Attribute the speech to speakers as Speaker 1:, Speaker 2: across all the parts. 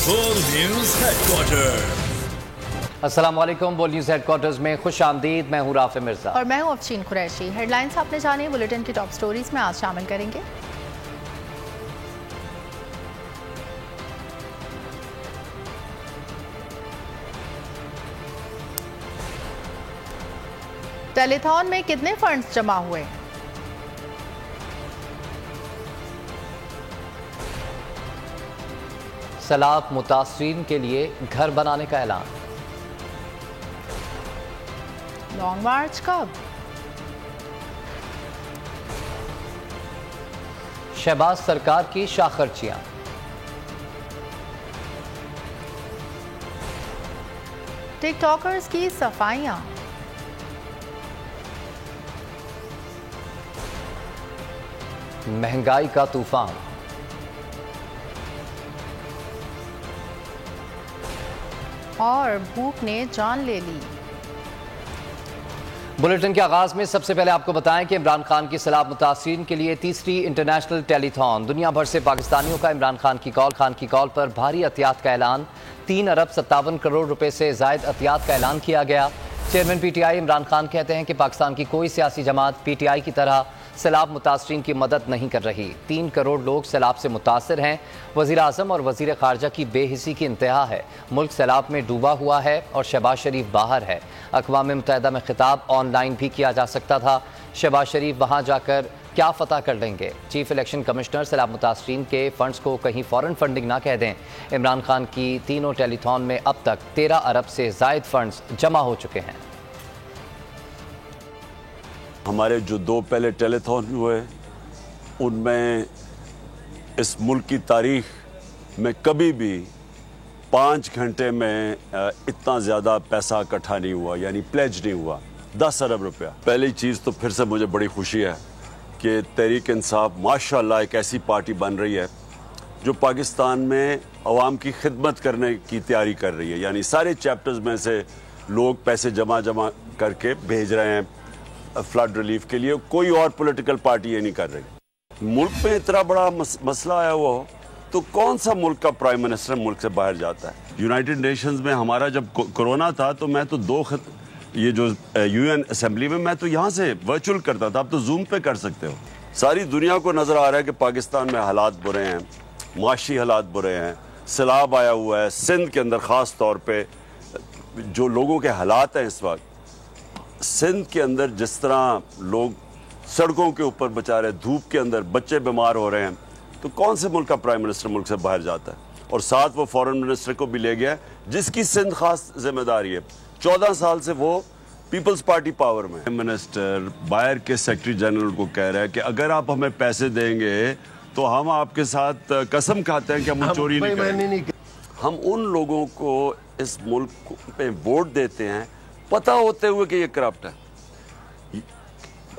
Speaker 1: World News Headquarters।
Speaker 2: अस्सलाम वालेकुम। World news headquarters में खुश आमदीद। मैं हूँ राफे मिर्जा
Speaker 3: और मैं हूँ अफशीन कुरैशी। हेडलाइंस आपने जाने बुलेटिन की टॉप स्टोरीज में आज शामिल करेंगे। टेलीथॉन में कितने फंड्स जमा हुए?
Speaker 2: सैलाब मुतासरीन के लिए घर बनाने का ऐलान।
Speaker 3: लॉन्ग मार्च कब?
Speaker 2: शहबाज सरकार की शाखर्चियां।
Speaker 3: टिकटॉकर्स की सफाइयां।
Speaker 2: महंगाई का तूफान।
Speaker 3: और भूख ने जान ले ली।
Speaker 2: बुलेटिन के आगाज में सबसे पहले आपको बताएं कि इमरान खान की सैलाब मुतासरीन के लिए तीसरी इंटरनेशनल टेलीथॉन। दुनिया भर से पाकिस्तानियों का इमरान खान की कॉल पर भारी एहतियात का ऐलान। 3 अरब 57 करोड़ रुपए से जायद एहतियात का ऐलान किया गया। चेयरमैन पीटीआई इमरान खान कहते हैं कि पाकिस्तान की कोई सियासी जमात पीटीआई की तरह सैलाब मुतासरीन की मदद नहीं कर रही। 3 करोड़ लोग सैलाब से मुतासर हैं। वज़ीर आज़म और वज़ीर ख़ारजा की बेहिसी की इंतहा है। मुल्क सैलाब में डूबा हुआ है और शहबाज शरीफ बाहर है। अक़वाम मुत्तहिदा में खिताब ऑनलाइन भी किया जा सकता था। शहबाज शरीफ वहाँ जाकर क्या फ़तह कर लेंगे? चीफ इलेक्शन कमिश्नर सैलाब मुतासरीन के फ़ंड्स को कहीं फ़ौरन फंडिंग ना कह दें। इमरान खान की तीनों टेलीथॉन में अब तक 13 अरब से ज़ायद फ़ंड्स जमा हो चुके हैं।
Speaker 4: हमारे जो 2 पहले टेलीथॉन हुए उनमें इस मुल्क की तारीख में कभी भी 5 घंटे में इतना ज़्यादा पैसा इकट्ठा नहीं हुआ, यानी प्लेज नहीं हुआ। 10 अरब रुपया। पहली चीज़ तो फिर से मुझे बड़ी खुशी है कि तहरीक इंसाफ माशाल्लाह एक ऐसी पार्टी बन रही है जो पाकिस्तान में अवाम की खिदमत करने की तैयारी कर रही है। यानी सारे चैप्टर्स में से लोग पैसे जमा करके भेज रहे हैं फ्लड रिलीफ के लिए। कोई और पॉलिटिकल पार्टी ये नहीं कर रही। मुल्क में इतना बड़ा मसला आया हुआ हो तो कौन सा मुल्क का प्राइम मिनिस्टर मुल्क से बाहर जाता है? यूनाइटेड नेशंस में हमारा जब कोरोना था तो मैं तो ये जो यूएन असेंबली में मैं तो यहाँ से वर्चुअल करता था। अब तो जूम पे कर सकते हो। सारी दुनिया को नजर आ रहा है कि पाकिस्तान में हालात बुरे हैं, माशी हालात बुरे हैं, सैलाब आया हुआ है। सिंध के अंदर ख़ास तौर पे जो लोगों के हालात हैं इस वक्त, सिंध के अंदर जिस तरह लोग सड़कों के ऊपर बेचारे धूप के अंदर बच्चे बीमार हो रहे हैं, तो कौन से मुल्क का प्राइम मिनिस्टर मुल्क से बाहर जाता है? और साथ वो फॉरेन मिनिस्टर को भी ले गया जिसकी सिंध खास जिम्मेदारी है। 14 साल से वो पीपल्स पार्टी पावर में। मिनिस्टर बाहर के सेक्रेटरी जनरल को कह रहा है कि अगर आप हमें पैसे देंगे तो हम आपके साथ कसम खाते हैं कि हम चोरी नहीं करेंगे। हम उन लोगों को इस मुल्क पे वोट देते हैं पता होते हुए कि ये करप्ट है।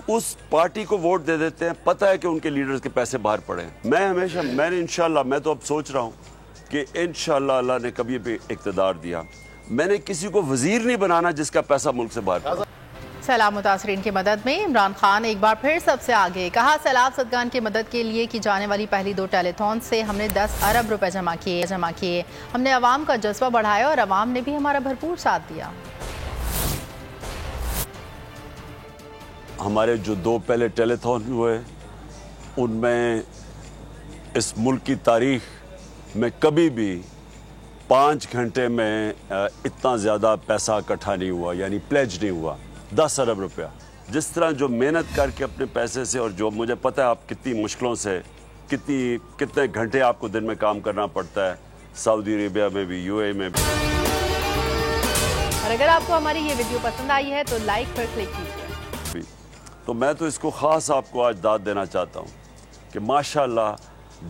Speaker 4: उस पार्टी को वोट दे देते हैं पता है कि उनके लीडर्स के पैसे बाहर पड़े हैं। मैंने इंशाल्लाह, मैं तो अब सोच रहा हूँ कि इंशाल्लाह अल्लाह ने कभी भी इक़्तिदार दिया, मैंने किसी को वजीर नहीं बनाना जिसका पैसा मुल्क से बाहर पड़ा।
Speaker 3: सैलाब मुतासरीन की मदद में इमरान खान एक बार फिर सबसे आगे। कहा, सैलाब ज़दगान की मदद के लिए की जाने वाली पहली 2 टेलीथॉन से हमने 10 अरब रुपए जमा किए। हमने अवाम का जज्बा बढ़ाया और अवाम ने भी हमारा भरपूर साथ दिया।
Speaker 4: हमारे जो 2 पहले टेलीथॉन हुए उनमें इस मुल्क की तारीख में कभी भी 5 घंटे में इतना ज़्यादा पैसा इकट्ठा नहीं हुआ, यानी प्लेज नहीं हुआ। 10 अरब रुपया। जिस तरह जो मेहनत करके अपने पैसे से, और जो मुझे पता है आप कितनी मुश्किलों से कितने घंटे आपको दिन में काम करना पड़ता है, सऊदी अरेबिया में भी, यूएई में भी।
Speaker 3: और अगर आपको हमारी ये वीडियो पसंद आई है तो लाइक पर क्लिक कीजिए।
Speaker 4: तो मैं तो इसको ख़ास आपको आज दाद देना चाहता हूँ कि माशाल्लाह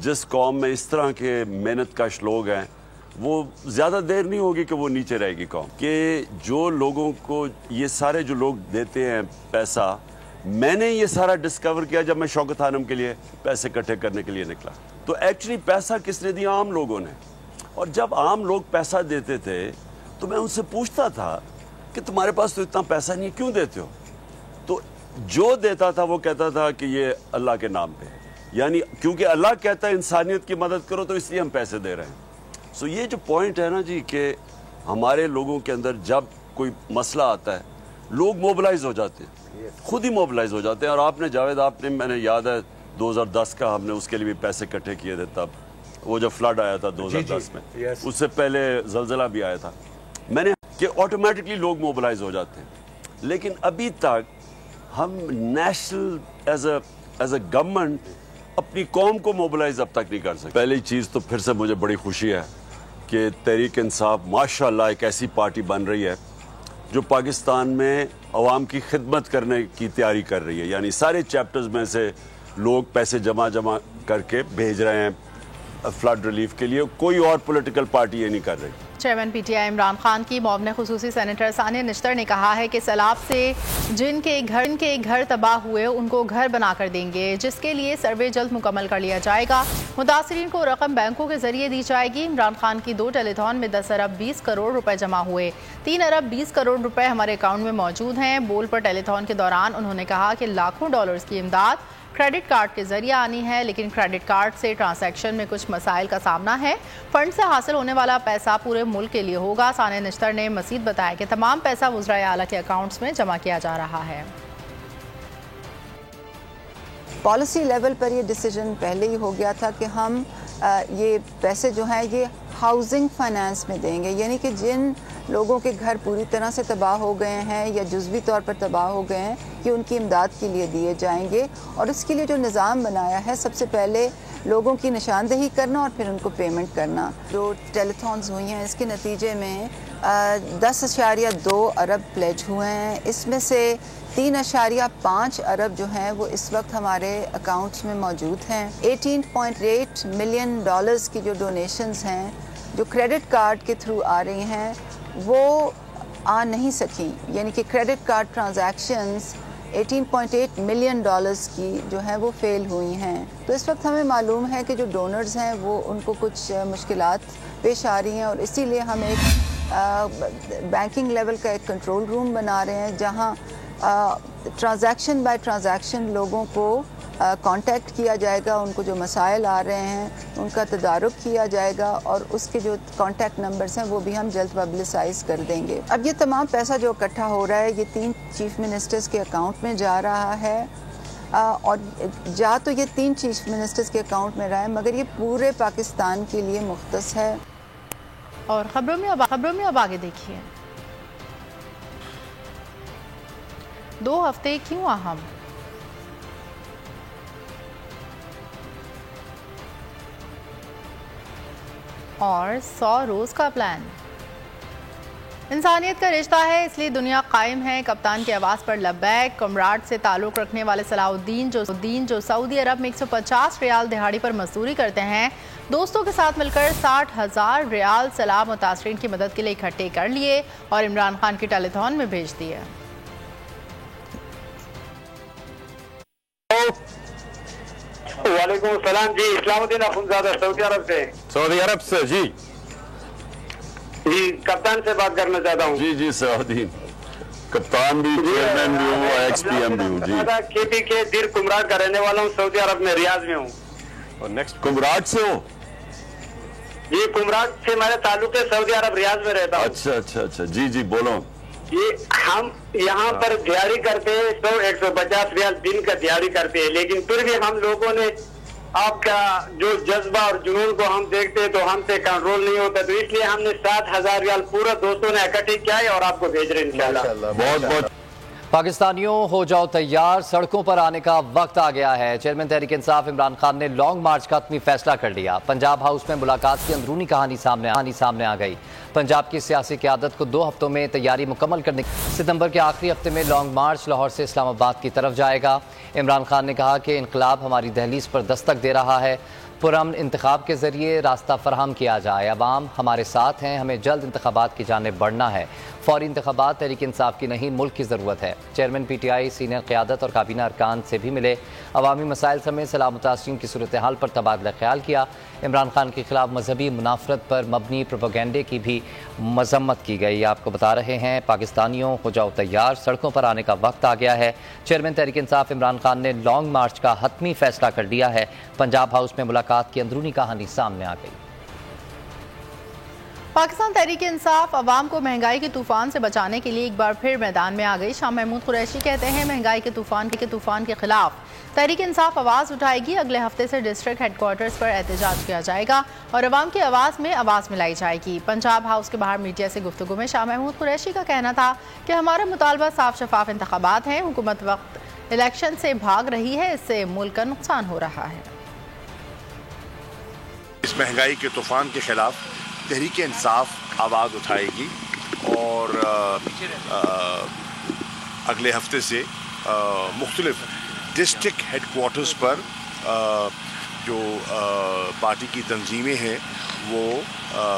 Speaker 4: जिस कौम में इस तरह के मेहनत कश लोग हैं वो ज़्यादा देर नहीं होगी कि वो नीचे रहेगी कौम। कि जो लोगों को ये सारे जो लोग देते हैं पैसा, मैंने ये सारा डिस्कवर किया जब मैं शौकत खानम के लिए पैसे इकट्ठे करने के लिए निकला। तो एक्चुअली पैसा किसने दिया? आम लोगों ने। और जब आम लोग पैसा देते थे तो मैं उनसे पूछता था कि तुम्हारे पास तो इतना पैसा नहीं, क्यों देते हो? तो जो देता था वो कहता था कि ये अल्लाह के नाम पे, यानी क्योंकि अल्लाह कहता है इंसानियत की मदद करो तो इसलिए हम पैसे दे रहे हैं। सो ये जो पॉइंट है ना जी कि हमारे लोगों के अंदर जब कोई मसला आता है लोग मोबिलाइज हो जाते हैं, खुद ही मोबिलाइज हो जाते हैं। और आपने जावेद, आपने, मैंने याद है 2010 का हमने उसके लिए भी पैसे इकट्ठे किए थे, तब वो जब फ्लड आया था 2010 में, उससे पहले जलजला भी आया था। मैंने कि ऑटोमेटिकली लोग मोबिलाइज हो जाते हैं, लेकिन अभी तक हम नेशनल एज अ गवर्नमेंट अपनी कौम को मोबिलाइज अब तक नहीं कर सकते। पहली चीज़ तो फिर से मुझे बड़ी खुशी है कि तहरीक इंसाफ माशाअल्लाह एक ऐसी पार्टी बन रही है जो पाकिस्तान में अवाम की खिदमत करने की तैयारी कर रही है। यानी सारे चैप्टर्स में से लोग पैसे जमा करके भेज रहे हैं फ्लड रिलीफ के लिए, कोई और पॉलिटिकल पार्टी ये नहीं कर रही।
Speaker 3: चेयरमैन पीटीआई इमरान खान की मौमन खुसूसी सेनेटर सानिया निश्तर ने कहा है कि सैलाब से जिनके घर तबाह हुए उनको घर बनाकर देंगे, जिसके लिए सर्वे जल्द मुकम्मल कर लिया जाएगा। मुतासरीन को रकम बैंकों के जरिए दी जाएगी। इमरान खान की 2 टेलीथॉन में 10 अरब 20 करोड़ रुपए जमा हुए। 3 अरब 20 करोड़ रुपए हमारे अकाउंट में मौजूद हैं। बोल पर टेलीथॉन के दौरान उन्होंने कहा कि लाखों डॉलर्स की इमदाद क्रेडिट कार्ड के जरिए आनी है, लेकिन क्रेडिट कार्ड से ट्रांजैक्शन में कुछ मसाइल का सामना है। फंड से हासिल होने वाला पैसा पूरे मुल्क के लिए होगा। सानिया निश्तर ने मजीद बताया कि तमाम पैसा वज़राए आला के अकाउंट्स में जमा किया जा रहा है।
Speaker 5: पॉलिसी लेवल पर ये डिसीजन पहले ही हो गया था कि हम ये पैसे जो हैं ये हाउसिंग फाइनेंस में देंगे, यानी कि जिन लोगों के घर पूरी तरह से तबाह हो गए हैं या जुज़वी तौर पर तबाह हो गए हैं, ये उनकी इमदाद के लिए दिए जाएंगे। और इसके लिए जो निज़ाम बनाया है, सबसे पहले लोगों की निशानदेही करना और फिर उनको पेमेंट करना। जो टेलीथॉन्स हुई हैं इसके नतीजे में 10.2 अरब प्लेज हुए हैं। इसमें से 3.5 अरब जो हैं वो इस वक्त हमारे अकाउंट्स में मौजूद हैं। 18.8 मिलियन डॉलर्स की जो डोनेशंस हैं जो क्रेडिट कार्ड के थ्रू आ रही हैं वो आ नहीं सकी, यानी कि credit card transactions 18.8 million dollars की जो है वो फेल हुई हैं। तो इस वक्त हमें मालूम है कि जो डोनर्स हैं वो उनको कुछ मुश्किलात पेश आ रही हैं और इसीलिए हम एक बैंकिंग लेवल का एक कंट्रोल रूम बना रहे हैं जहां ट्रांजैक्शन बाय ट्रांजैक्शन लोगों को कांटेक्ट किया जाएगा, उनको जो मसाइल आ रहे हैं उनका तदारुक किया जाएगा और उसके जो कांटेक्ट नंबर्स हैं वो भी हम जल्द पब्लिसाइज कर देंगे। अब ये तमाम पैसा जो इकट्ठा हो रहा है ये 3 चीफ मिनिस्टर्स के अकाउंट में जा रहा है और जा तो ये 3 चीफ मिनिस्टर्स के अकाउंट में रहा है, मगर ये पूरे पाकिस्तान के लिए मुख्तस है।
Speaker 3: और खबरों में अब आगे देखिए, 2 हफ्ते क्यों अहम? और 100 रोज का प्लान। इंसानियत का रिश्ता है इसलिए दुनिया कायम है। कप्तान की आवाज़ पर लब्बैक। कमराट से ताल्लुक़ रखने वाले सलाहुद्दीन जो सऊदी अरब में 150 रियाल दिहाड़ी पर मजदूरी करते हैं, दोस्तों के साथ मिलकर 60,000 रियाल सैलाब मुतासरीन की मदद के लिए इकट्ठे कर लिए और इमरान खान की टेलीथॉन में भेज दिए।
Speaker 6: वालेकुम सलाम जी, इस्लामुद्दीन अखुंज़ादा सऊदी अरब से जी कप्तान से बात करना चाहता हूँ।
Speaker 4: जी सलाहुद्दीन, कप्तान भी, चेयरमैन भी हूँ, एक्स-पीएम भी हूँ जी।
Speaker 6: खेती के दिर कुमराट का रहने वाला हूँ, सऊदी अरब में रियाज में हूँ।
Speaker 4: और नेक्स्ट कुमराट से हो?
Speaker 6: जी कुमराट से मेरे ताल्लुक है, सऊदी अरब रियाज में रहता हूँ।
Speaker 4: अच्छा जी बोलो।
Speaker 6: ये हम यहाँ पर दिहाड़ी करते हैं 100-150 रियाल दिन का दिहाड़ी करते हैं, लेकिन फिर भी हम लोगों ने आपका जो जज्बा और जुनून को हम देखते हैं तो हमसे कंट्रोल नहीं होता, तो इसलिए हमने 60,000 रियाल पूरा दोस्तों ने इकट्ठे किया है और आपको भेज रहे हैं इंशाल्लाह।
Speaker 4: बहुत
Speaker 2: पाकिस्तानियों हो जाओ तैयार, सड़कों पर आने का वक्त आ गया है। चेयरमैन तहरीक इंसाफ इमरान खान ने लॉन्ग मार्च का हतमी फैसला कर लिया। पंजाब हाउस में मुलाकात की अंदरूनी कहानी सामने आ गई। पंजाब की सियासी क़यादत को 2 हफ्तों में तैयारी मुकम्मल करने सितंबर के आखिरी हफ्ते में लॉन्ग मार्च लाहौर से इस्लामाबाद की तरफ जाएगा। इमरान खान ने कहा कि इनकलाब हमारी दहलीज पर दस्तक दे रहा है, पुरअमन इंतखाब के ज़रिए रास्ता फराहम किया जाए। अवाम हमारे साथ हैं, हमें जल्द इंतखाबात की जानिब बढ़ना है। फौरी इंतखाबात तहरीक इंसाफ की नहीं, मुल्क की ज़रूरत है। चेयरमैन पीटीआई सीनियर क़यादत और काबीना अरकान से भी मिले। अवामी मसाइल समेत सलाह मुतासरीन की सूरत हाल पर तबादला ख्याल किया। इमरान खान के खिलाफ मजहबी मुनाफरत पर मबनी प्रोपेगेंडे की भी मजम्मत की गई। आपको बता रहे हैं, पाकिस्तानियों हो जाओ तैयार, सड़कों पर आने का वक्त आ गया है। चेयरमैन तहरीक इंसाफ इमरान खान ने लॉन्ग मार्च का हतमी फैसला कर दिया है। पंजाब हाउस में मुलाकात की अंदरूनी कहानी सामने आ गई।
Speaker 3: پاکستان تحریک انصاف عوام کو مہنگائی کے طوفان سے بچانے کے لیے ایک بار پھر میدان میں آ گئی۔ شاہ محمود قریشی کہتے ہیں مہنگائی کے طوفان کے خلاف تحریک انصاف آواز اٹھائے گی۔ اگلے ہفتے سے ڈسٹرکٹ ہیڈ کوارٹرز پر احتجاج کیا جائے گا اور عوام کی آواز میں آواز ملائی جائے گی۔ پنجاب ہاؤس کے باہر میڈیا سے گفتگو میں شاہ محمود قریشی کا کہنا تھا کہ ہمارا مطالبہ صاف شفاف انتخابات ہیں۔ حکومت وقت الیکشن سے بھاگ رہی ہے، اس سے ملک کا نقصان ہو رہا ہے۔
Speaker 7: اس مہنگائی کے طوفان کے خلاف تحریک انصاف آواز اٹھائے گی اور اگلے ہفتے سے مختلف ڈسٹرکٹ ہیڈ کوارٹرز پر جو پارٹی کی تنظیمیں ہیں وہ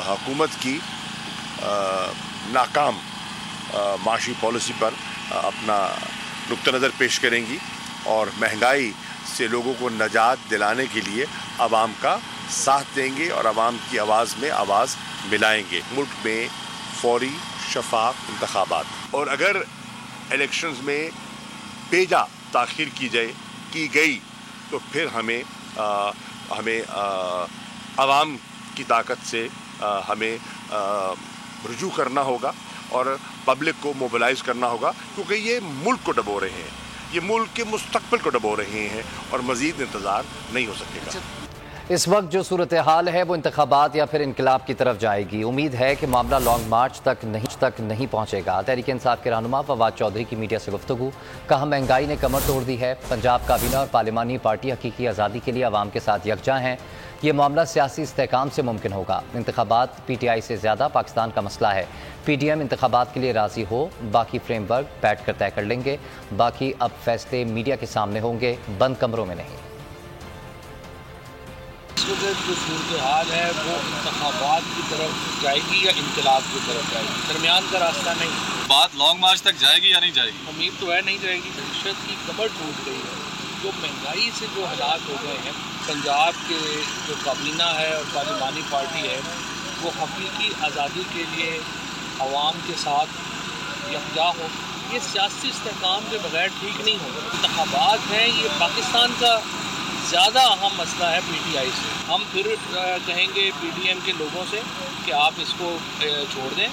Speaker 7: حکومت کی ناکام معاشی پالیسی پر اپنا نقطہ نظر پیش کریں گی اور مہنگائی سے لوگوں کو نجات دلانے کے لیے عوام کا ساتھ دیں گے اور عوام کی آواز میں آواز ملائیں گے۔ ملک میں فوری شفاف انتخابات اور اگر الیکشنز میں بیجا تاخیر کی گئی تو پھر ہمیں عوام کی طاقت سے ہمیں رجوع کرنا ہوگا اور پبلک کو موبلائز کرنا ہوگا، کیونکہ یہ ملک کو ڈبو رہے ہیں، یہ ملک کے مستقبل کو ڈبو رہے ہیں اور مزید انتظار نہیں ہو سکے گا۔
Speaker 2: اس وقت جو صورتحال ہے وہ انتخابات یا پھر انقلاب کی طرف جائے گی۔ امید ہے کہ معاملہ لانگ مارچ تک نہیں پہنچے گا۔ تحریک انصاف کے رہنما فواد چودھری کی میڈیا سے گفتگو، کہا مہنگائی نے کمر توڑ دی ہے، پنجاب کابینہ اور پارلیمانی پارٹی حقیقی آزادی کے لیے عوام کے ساتھ یکجا ہیں، یہ معاملہ سیاسی استحکام سے ممکن ہوگا۔ انتخابات پی ٹی آئی سے زیادہ پاکستان کا مسئلہ ہے، پی ڈی ایم انتخابات کے لیے راضی ہو، باقی فریم ورک بیٹھ کر طے کر لیں گے، باقی اب فیصلے میڈیا کے سامنے ہوں گے، بند کمروں میں نہیں۔
Speaker 8: جو صورتحال ہے وہ انتخابات کی طرف جائے گی یا انقلاب کی طرف جائے گی، درمیان کا راستہ نہیں۔
Speaker 1: بات لانگ مارچ تک جائے گی یا نہیں جائے گی؟
Speaker 8: امید تو ہے نہیں جائے گی۔ معیشت کی کمر ٹوٹ گئی ہے، جو مہنگائی سے جو حالات ہو گئے ہیں، پنجاب کے جو کابینہ ہے اور پارلیمانی پارٹی ہے وہ حقیقی آزادی کے لیے عوام کے ساتھ یکجا ہو، یہ سیاسی استحکام کے بغیر ٹھیک نہیں ہوگا۔ انتخابات ہیں، یہ پاکستان کا زیادہ اہم مسئلہ ہے پی ٹی آئی سے۔ ہم پھر کہیں گے پی ڈی ایم کے لوگوں سے کہ آپ اس کو چھوڑ دیں،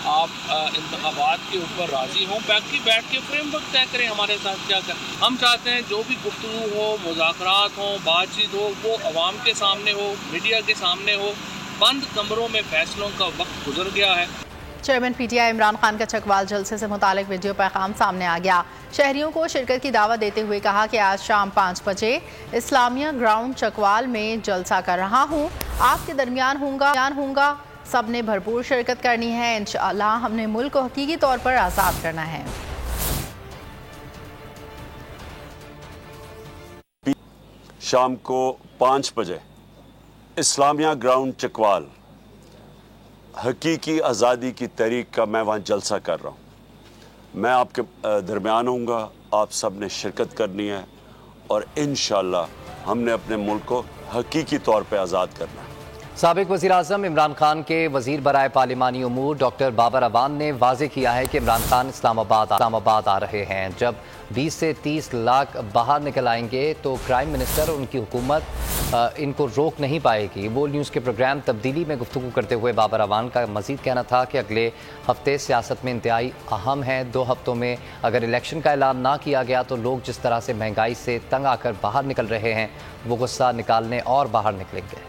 Speaker 8: آپ انتخابات کے اوپر راضی ہوں، بیٹھ کے فریم ورک طے کریں ہمارے ساتھ کیا کریں۔ ہم چاہتے ہیں جو بھی گفتگو ہو، مذاکرات ہوں، بات چیت ہو، وہ عوام کے سامنے ہو، میڈیا کے سامنے ہو، بند کمروں میں فیصلوں کا وقت گزر گیا ہے۔
Speaker 3: Chairman P T I Imran Khan کا چکوال جلسے سے متعلق ویڈیو پیغام سامنے آ گیا۔ شہریوں کو شرکت کی دعوت دیتے ہوئے کہا کہ آج شام 5 بجے اسلامیہ گراؤنڈ چکوال میں جلسہ کر رہا ہوں، آپ کے درمیان ہوں گا، سب نے بھرپور شرکت کرنی ہے، انشاءاللہ ہم نے ملک کو حقیقی طور پر آزاد کرنا ہے۔
Speaker 4: شام کو 5 بجے اسلامیہ گراؤنڈ چکوال حقیقی آزادی کی تحریک کا میں وہاں جلسہ کر رہا ہوں۔ میں آپ کے درمیان ہوں گا، آپ سب نے شرکت کرنی ہے اور انشاءاللہ ہم نے اپنے ملک کو حقیقی طور پہ آزاد کرنا ہے۔
Speaker 2: سابق وزیر اعظم عمران خان کے وزیر برائے پارلیمانی امور ڈاکٹر بابر اعوان نے واضح کیا ہے کہ عمران خان اسلام آباد آ رہے ہیں۔ جب 20 سے 30 لاکھ باہر نکل آئیں گے تو کرائم منسٹر اور ان کی حکومت ان کو روک نہیں پائے گی۔ بول نیوز کے پروگرام تبدیلی میں گفتگو کرتے ہوئے بابر اعوان کا مزید کہنا تھا کہ اگلے ہفتے سیاست میں انتہائی اہم ہیں۔ 2 ہفتوں میں اگر الیکشن کا اعلان نہ کیا گیا تو لوگ جس طرح سے مہنگائی سے تنگ آ کر باہر نکل رہے ہیں وہ غصہ نکالنے اور باہر نکلیں گے۔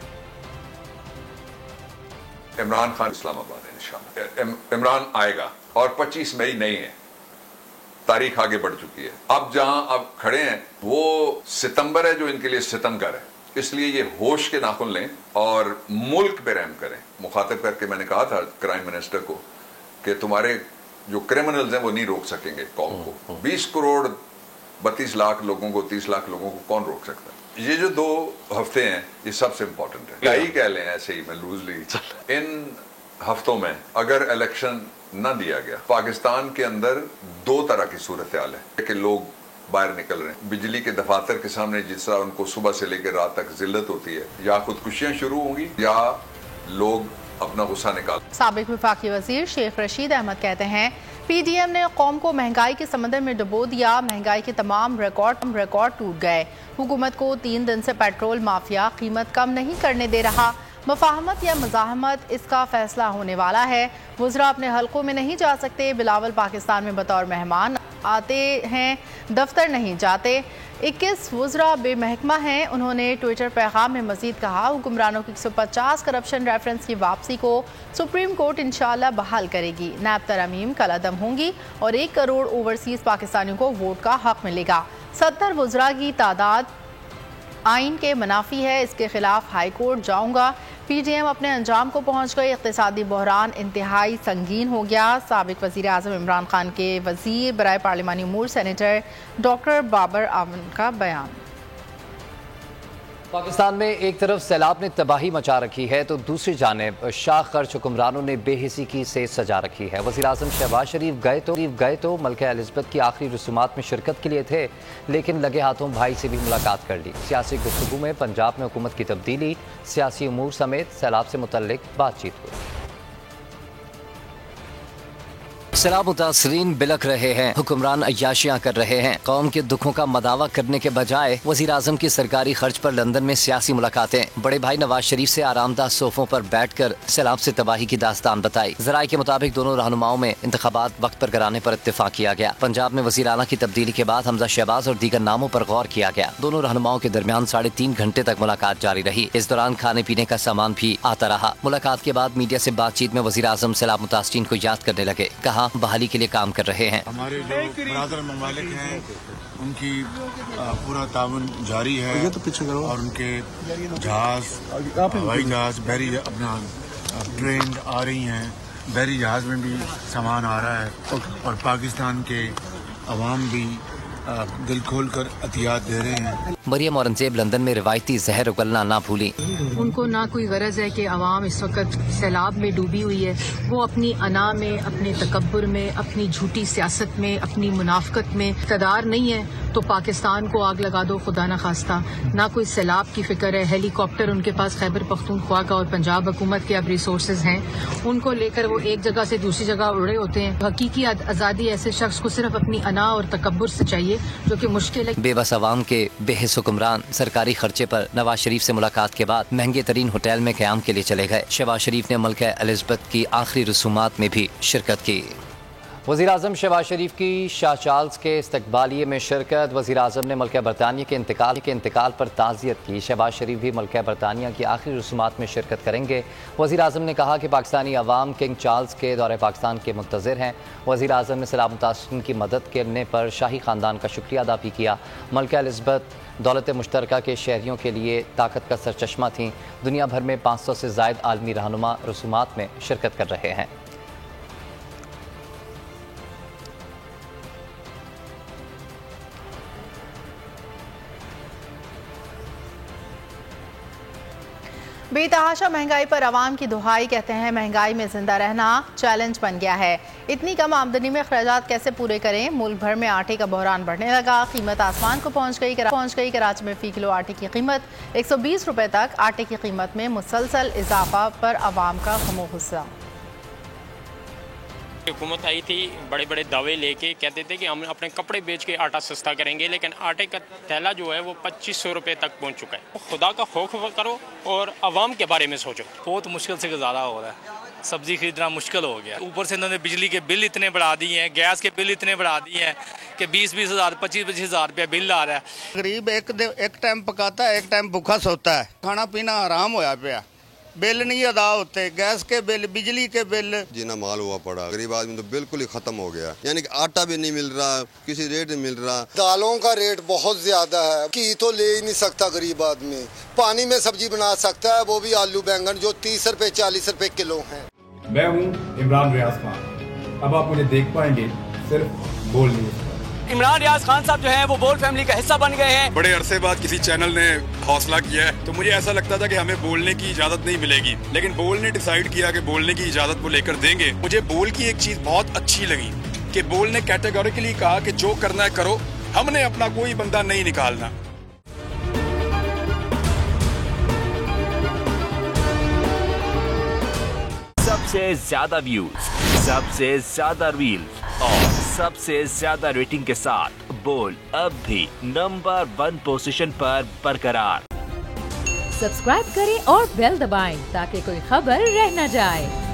Speaker 9: عمران خان اسلام آباد ہے انشاءاللہ۔ عمران آئے گا اور 25 مئی نہیں ہے، تاریخ آگے بڑھ چکی ہے۔ اب جہاں اب کھڑے ہیں وہ ستمبر ہے جو ان کے لیے ستمگر ہے، اس لیے یہ ہوش کے ناخن لیں اور ملک پہ رحم کریں۔ مخاطب کر کے میں نے کہا تھا کرائم منسٹر کو کہ تمہارے جو کرمنلز ہیں وہ نہیں روک سکیں گے قوم کو۔ 20 کروڑ 32 لاکھ لوگوں کو، 30 لاکھ لوگوں کو کون روک سکتا ہے؟ یہ جو 2 ہفتے ہیں یہ سب سے امپورٹنٹ ہے، کیا ہی کہہ لیں ایسے ہی میں لوزلی۔ ان ہفتوں میں اگر الیکشن نہ دیا گیا، پاکستان کے اندر 2 طرح کی صورتحال ہے کہ لوگ باہر نکل رہے ہیں، بجلی کے دفاتر کے سامنے جس طرح ان کو صبح سے لے کے رات تک ذلت ہوتی ہے، یا خودکشیاں شروع ہوں گی یا لوگ اپنا غصہ نکال۔
Speaker 3: سابق وفاقی وزیر شیخ رشید احمد کہتے ہیں پی ڈی ایم نے قوم کو مہنگائی کے سمندر میں ڈبو دیا، مہنگائی کے تمام ریکارڈ ٹوٹ گئے، حکومت کو 3 دن سے پیٹرول مافیا قیمت کم نہیں کرنے دے رہا، मफाहमत या मज़ाहमत इसका फैसला होने वाला है। वज़रा अपने हलकों में नहीं जा सकते। बिलावल पाकिस्तान में बतौर मेहमान आते हैं, दफ्तर नहीं जाते। 21 वज़रा बेमहकमा हैं। उन्होंने ट्विटर पैगाम में मज़ीद कहा, हुक्मरानों की 150 करप्शन रेफरेंस की वापसी को सुप्रीम कोर्ट इंशाअल्लाह बहाल करेगी। नैब तरमीम कलअदम होंगी और 1 करोड़ ओवरसीज़ पाकिस्तानियों को वोट का हक मिलेगा। 70 वज़रा की तादाद आइन के मुनाफी है, इसके खिलाफ हाई कोर्ट जाऊंगा। PDM अपने अंजाम को पहुंच गए। इक़्तिसादी बहरान इंतहाई संगीन हो गया। साबिक वज़ीर आज़म इमरान खान के वज़ीर बराए पार्लिमानी उमूर सेनेटर डॉक्टर बाबर आवन का बयान।
Speaker 2: पाकिस्तान में एक तरफ सैलाब ने तबाही मचा रखी है तो दूसरी जानिब शाह खर्च हुक्मरानों ने बेहिसी की से सजा रखी है। वज़ीर आज़म शहबाज शरीफ गए तो मलका एलिज़ाबेथ की आखिरी रसूमात में शिरकत के लिए थे, लेकिन लगे हाथों भाई से भी मुलाकात कर ली। सियासी गुफ्तगू में पंजाब में हुकूमत की तब्दीली, सियासी उमूर समेत सैलाब से मुतल्लिक बातचीत हुई। सैलाब मुतासरीन बिलख रहे हैं, हुक्मरान अय्याशियां कर रहे हैं। कौम के दुखों का मदावा करने के बजाय वज़ीर आज़म की सरकारी खर्च पर लंदन में सियासी मुलाकातें। बड़े भाई नवाज शरीफ से आरामदाह सोफों पर बैठकर सैलाब से तबाही की दास्तान बताई। ज़राए के मुताबिक दोनों रहनुमाओं में इंतखाबात वक्त पर कराने पर इत्तेफाक किया गया। पंजाब में वज़ीर आला की तब्दीली के बाद हमजा शहबाज और दीगर नामों पर गौर किया गया। दोनों रहनुमाओं के दरमियान 3.5 घंटे तक मुलाकात जारी रही। इस दौरान खाने पीने का सामान भी आता रहा। मुलाकात के बाद मीडिया से बातचीत में वज़ीर आज़म सैलाब मुतासरीन को याद करने लगे। कहा, बहाली के लिए काम कर रहे हैं।
Speaker 10: हमारे जो बरादर ममालिक हैं उनकी पूरा ताउन जारी है और उनके जहाज, हवाई जहाज, बहरी अपना ट्रेन आ रही हैं। बहरी जहाज में भी सामान आ रहा है और पाकिस्तान के अवाम भी दिल खोल कर अतियात दे रहे हैं।
Speaker 2: मरियम औरंगजेब लंदन में रिवायती जहर उगलना ना भूली।
Speaker 11: उनको ना कोई गरज है कि आवाम इस वक्त सैलाब में डूबी हुई है। वो अपनी अना में, अपने तकब्बुर में, अपनी झूठी सियासत में, अपनी मुनाफकत में इक़्तिदार नहीं है तो पाकिस्तान को आग लगा दो, खुदा न खास्ता। ना कोई सैलाब की फिक्र है। हेलीकॉप्टर उनके पास खैबर पख्तूनख्वा का और पंजाब हुकूमत के अब रिसोर्सेज हैं, उनको लेकर वो एक जगह से दूसरी जगह उड़े होते हैं। हकीकी आज़ादी ऐसे शख्स को सिर्फ अपनी अना और तकब्बुर से चाहिए, जो कि मुश्किल है।
Speaker 2: बेबस अवाम के बेहिस हुक्मरान सरकारी खर्चे पर नवाज शरीफ से मुलाकात के बाद महंगे तरीन होटल में क़याम के लिए चले गए। शहबाज शरीफ ने मलका एलिज़ाबेथ की आखिरी रसूमात में भी शिरकत की। वज़ीर आज़म शहबाज शरीफ की शाह चार्ल्स के इस्तकबालिये में शिरकत। वज़ीर आज़म ने मलका बरतानिया के इंतकाल पर ताज़ियत की। शहबाज शरीफ भी मलका बरतानिया की आखिरी रसूमात में शिरकत करेंगे। वज़ीर आज़म ने कहा कि पाकिस्तानी अवाम किंग चार्ल्स के दौरे पाकिस्तान के मुंतज़िर हैं। वज़ीर आज़म ने सैलाब मुतासरीन की मदद करने पर शाही ख़ानदान का शुक्रिया अदा भी किया। मलका एलिज़ाबेथ दौलत मुश्तरका के शहरियों के लिए ताकत का सरचश्मा थीं। दुनिया भर में 500 से ज़ायद आलमी रहनुमा रसूमात में शिरकत कर रहे हैं।
Speaker 3: बेतहाशा महंगाई पर अवाम की दुहाई। कहते हैं महंगाई में जिंदा रहना चैलेंज बन गया है। इतनी कम आमदनी में खर्चात कैसे पूरे करें। मुल्क भर में आटे का बहरान बढ़ने लगा। कीमत आसमान को पहुंच गई। कराची में फ़ी किलो आटे की कीमत 120 रुपए तक। आटे की कीमत में मुसलसल इजाफा पर अवाम का गमो गुस्सा।
Speaker 12: हुकूमत आई थी बड़े बड़े दावे लेके, कहते थे कि हम अपने कपड़े बेच के आटा सस्ता करेंगे, लेकिन आटे का थैला जो है वो 2500 रुपये तक पहुंच चुका है। खुदा का खौफ करो और आवाम के बारे में सोचो।
Speaker 13: बहुत मुश्किल से गुजारा हो रहा है। सब्जी खरीदना मुश्किल हो गया। ऊपर से इन्होंने बिजली के बिल इतने बढ़ा दिए हैं, गैस के बिल इतने बढ़ा दिए हैं कि 20-20 हज़ार 25-25 हज़ार रुपया बिल आ रहा है।
Speaker 14: गरीब एक टाइम पकाता है, एक टाइम भूखा सोता है। खाना पीना हराम होया पिया। बिल नहीं अदा होते, गैस के बिल, बिजली के बिल।
Speaker 15: जीना माल हुआ पड़ा। गरीब आदमी तो बिल्कुल ही खत्म हो गया। यानी कि आटा भी नहीं मिल रहा, किसी रेट नहीं मिल रहा।
Speaker 16: दालों का रेट बहुत ज्यादा है। घी तो ले ही नहीं सकता गरीब आदमी। पानी में सब्जी बना सकता है, वो भी आलू बैंगन जो 30 रुपए 40 रुपए किलो है।
Speaker 17: मैं हूँ इमरान रियाज खान। अब आप मुझे देख पाएंगे सिर्फ बोल न्यूज़।
Speaker 18: इमरान रियाज खान साहब जो हैं वो बोल फैमिली का हिस्सा बन गए हैं।
Speaker 19: बड़े अरसे बाद किसी चैनल ने हौसला किया है, तो मुझे ऐसा लगता था कि हमें बोलने की इजाजत नहीं मिलेगी, लेकिन बोल ने डिसाइड किया कि बोलने की इजाजत वो लेकर देंगे। मुझे बोल की एक चीज बहुत अच्छी लगी कि बोल ने कैटेगोरिकली कहा कि जो करना है करो, हमने अपना कोई बंदा नहीं निकालना।
Speaker 20: सबसे ज्यादा व्यूज, सबसे ज्यादा रील्स और सबसे ज्यादा रेटिंग के साथ बोल अब भी नंबर 1 पोजीशन पर बरकरार।
Speaker 21: सब्सक्राइब करें और बेल दबाएं ताकि कोई खबर रह न जाए।